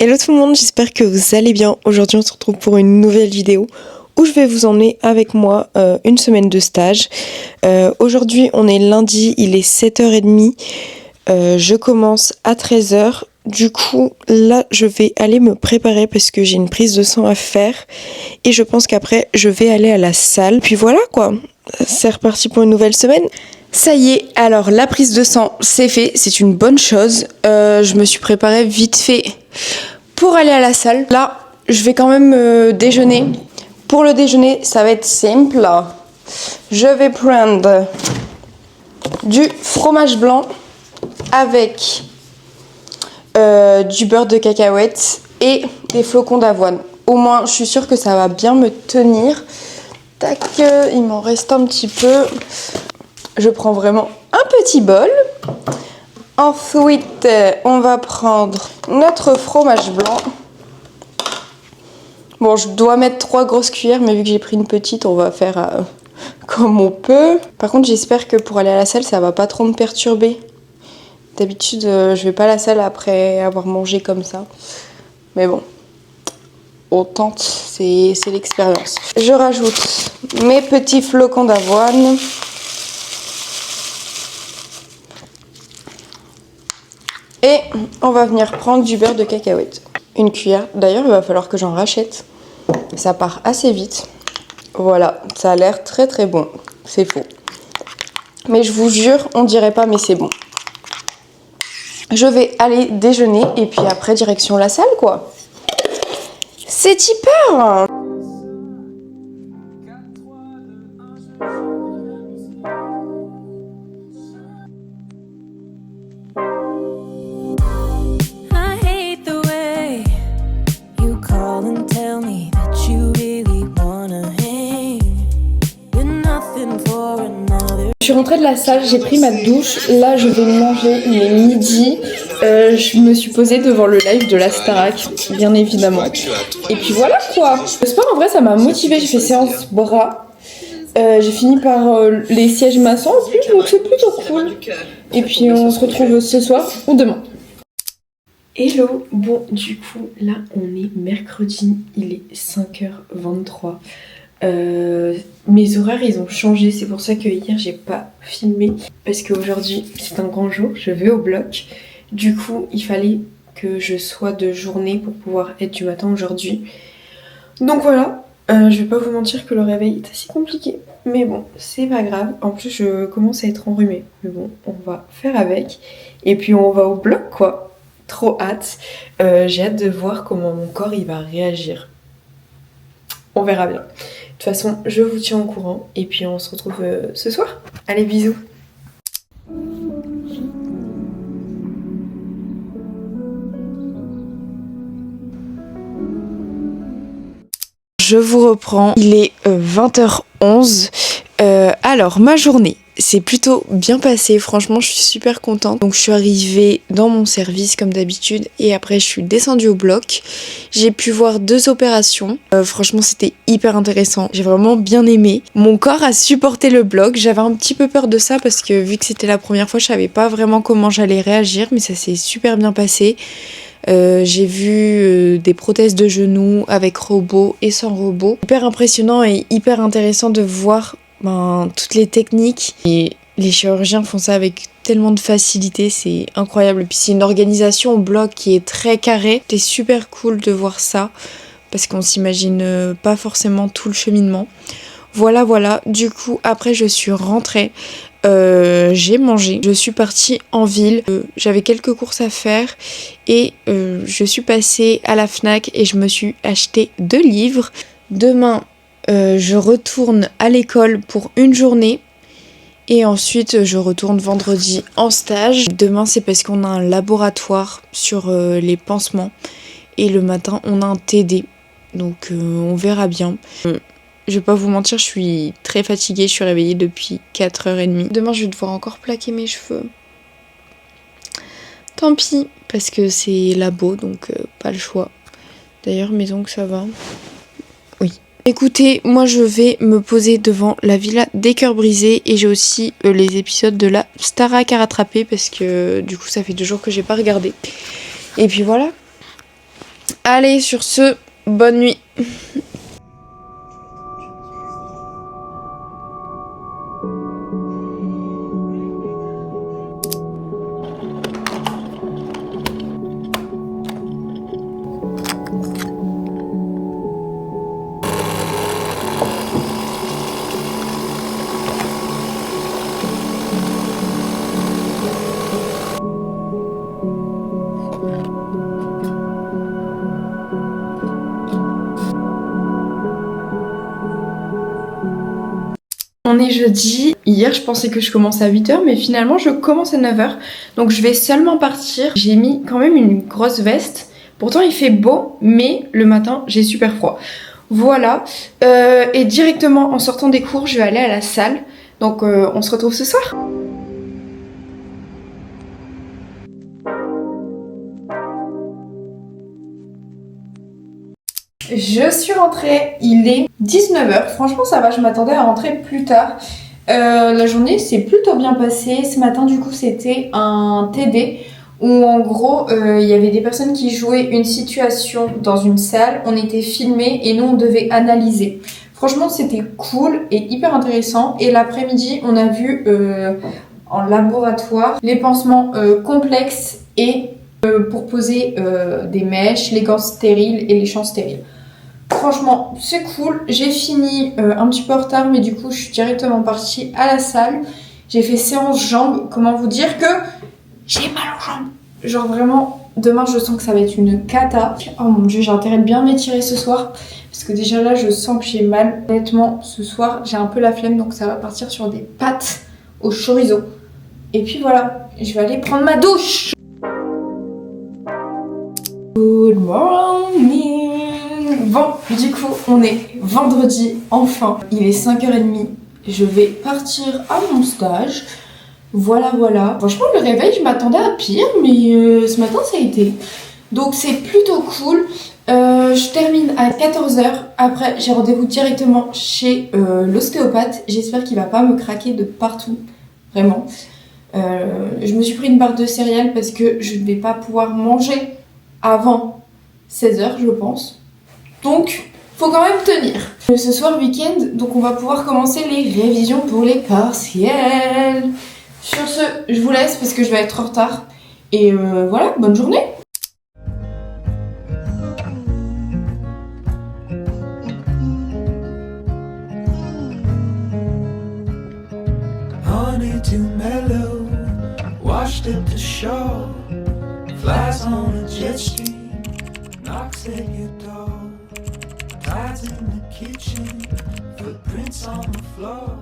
Hello tout le monde, j'espère que vous allez bien. Aujourd'hui on se retrouve pour une nouvelle vidéo où je vais vous emmener avec moi une semaine de stage. Aujourd'hui on est lundi, il est 7h30, je commence à 13h. Du coup là je vais aller me préparer parce que j'ai une prise de sang à faire et je pense qu'après je vais aller à la salle. Puis voilà quoi, c'est reparti pour une nouvelle semaine. Ça y est, alors la prise de sang c'est fait, c'est une bonne chose. Je me suis préparée vite fait pour aller à la salle. Là, je vais quand même déjeuner. Pour le déjeuner, ça va être simple. Je vais prendre du fromage blanc avec du beurre de cacahuète et des flocons d'avoine. Au moins, je suis sûre que ça va bien me tenir. Tac, il m'en reste un petit peu. Je prends vraiment un petit bol. Ensuite, on va prendre notre fromage blanc. Bon, je dois mettre 3 grosses cuillères, mais vu que j'ai pris une petite, on va faire comme on peut. Par contre, j'espère que pour aller à la salle, ça va pas trop me perturber. D'habitude, je vais pas à la salle après avoir mangé comme ça. Mais bon, on tente, c'est l'expérience. Je rajoute mes petits flocons d'avoine. Et on va venir prendre du beurre de cacahuète. Une cuillère. D'ailleurs, il va falloir que j'en rachète. Ça part assez vite. Voilà, ça a l'air très très bon. C'est faux. Mais je vous jure, on dirait pas, mais c'est bon. Je vais aller déjeuner et puis après, direction la salle, quoi. C'est tipeur! Je suis rentrée de la salle, j'ai pris ma douche, là je vais manger, il est midi, je me suis posée devant le live de la Starac, bien évidemment. Et puis voilà quoi. Le sport en vrai ça m'a motivée, j'ai fait séance bras, j'ai fini par les sièges massants en plus, donc c'est plutôt cool. Et puis on se retrouve ce soir ou demain. Hello, bon du coup là on est mercredi, il est 5h23. Mes horaires ils ont changé, c'est pour ça que hier j'ai pas filmé parce qu'aujourd'hui c'est un grand jour, je vais au bloc. Du coup il fallait que je sois de journée pour pouvoir être du matin aujourd'hui. Donc voilà, je vais pas vous mentir que le réveil est assez compliqué, mais bon c'est pas grave. En plus je commence à être enrhumée, mais bon on va faire avec et puis on va au bloc quoi. Trop hâte, j'ai hâte de voir comment mon corps il va réagir. On verra bien. De toute façon, je vous tiens au courant et puis on se retrouve ce soir. Allez, bisous. Je vous reprends, il est 20h11. Alors, ma journée c'est plutôt bien passé, franchement je suis super contente. Donc je suis arrivée dans mon service comme d'habitude et après je suis descendue au bloc. J'ai pu voir 2 opérations, franchement c'était hyper intéressant, j'ai vraiment bien aimé. Mon corps a supporté le bloc, j'avais un petit peu peur de ça parce que vu que c'était la première fois je savais pas vraiment comment j'allais réagir, mais ça s'est super bien passé. J'ai vu des prothèses de genoux avec robot et sans robot. Hyper impressionnant et hyper intéressant de voir toutes les techniques, et les chirurgiens font ça avec tellement de facilité, c'est incroyable. Et puis c'est une organisation au bloc qui est très carrée, c'est super cool de voir ça parce qu'on s'imagine pas forcément tout le cheminement. Voilà, du coup après je suis rentrée, j'ai mangé, je suis partie en ville, j'avais quelques courses à faire et je suis passée à la Fnac et je me suis acheté 2 livres. Demain je retourne à l'école pour une journée et ensuite je retourne vendredi en stage. Demain c'est parce qu'on a un laboratoire sur les pansements et le matin on a un TD, donc on verra bien. Je vais pas vous mentir, je suis très fatiguée, je suis réveillée depuis 4h30. Demain je vais devoir encore plaquer mes cheveux. Tant pis, parce que c'est labo donc pas le choix. D'ailleurs mes ongles ça va. Oui. Écoutez, moi je vais me poser devant la villa des cœurs brisés et j'ai aussi les épisodes de la Starac à rattraper parce que du coup ça fait 2 jours que j'ai pas regardé. Et puis voilà. Allez, sur ce, bonne nuit. On est jeudi. Hier, je pensais que je commençais à 8h, mais finalement, je commence à 9h. Donc, je vais seulement partir. J'ai mis quand même une grosse veste. Pourtant, il fait beau, mais le matin, j'ai super froid. Voilà. Et directement, en sortant des cours, je vais aller à la salle. Donc, on se retrouve ce soir. Je suis rentrée, il est 19h. Franchement, ça va, je m'attendais à rentrer plus tard. La journée s'est plutôt bien passée. Ce matin, du coup, c'était un TD où en gros, il y avait des personnes qui jouaient une situation dans une salle. On était filmés et nous, on devait analyser. Franchement, c'était cool et hyper intéressant. Et l'après-midi, on a vu en laboratoire les pansements complexes et pour poser des mèches, les gants stériles et les champs stériles. Franchement, c'est cool. J'ai fini un petit peu en retard, mais du coup, je suis directement partie à la salle. J'ai fait séance jambes. Comment vous dire que j'ai mal aux jambes. Genre vraiment, demain, je sens que ça va être une cata. Oh mon dieu, j'ai intérêt de bien m'étirer ce soir. Parce que déjà là, je sens que j'ai mal. Honnêtement, ce soir, j'ai un peu la flemme, donc ça va partir sur des pâtes au chorizo. Et puis voilà, je vais aller prendre ma douche. Good morning. Bon, du coup, on est vendredi, enfin. Il est 5h30. Je vais partir à mon stage. Voilà. Franchement, le réveil, je m'attendais à pire, mais ce matin, ça a été. Donc, c'est plutôt cool. Je termine à 14h. Après, j'ai rendez-vous directement chez l'ostéopathe. J'espère qu'il va pas me craquer de partout. Vraiment. Je me suis pris une barre de céréales parce que je ne vais pas pouvoir manger avant 16h, je pense. Donc, faut quand même tenir. Ce soir, week-end, donc on va pouvoir commencer les révisions pour les partiels. Sur ce, je vous laisse parce que je vais être en retard. Et voilà, bonne journée. Honey too mellow, washed up to shore, flies on a jet stream, knocks at your door. Tides in the kitchen, footprints on the floor.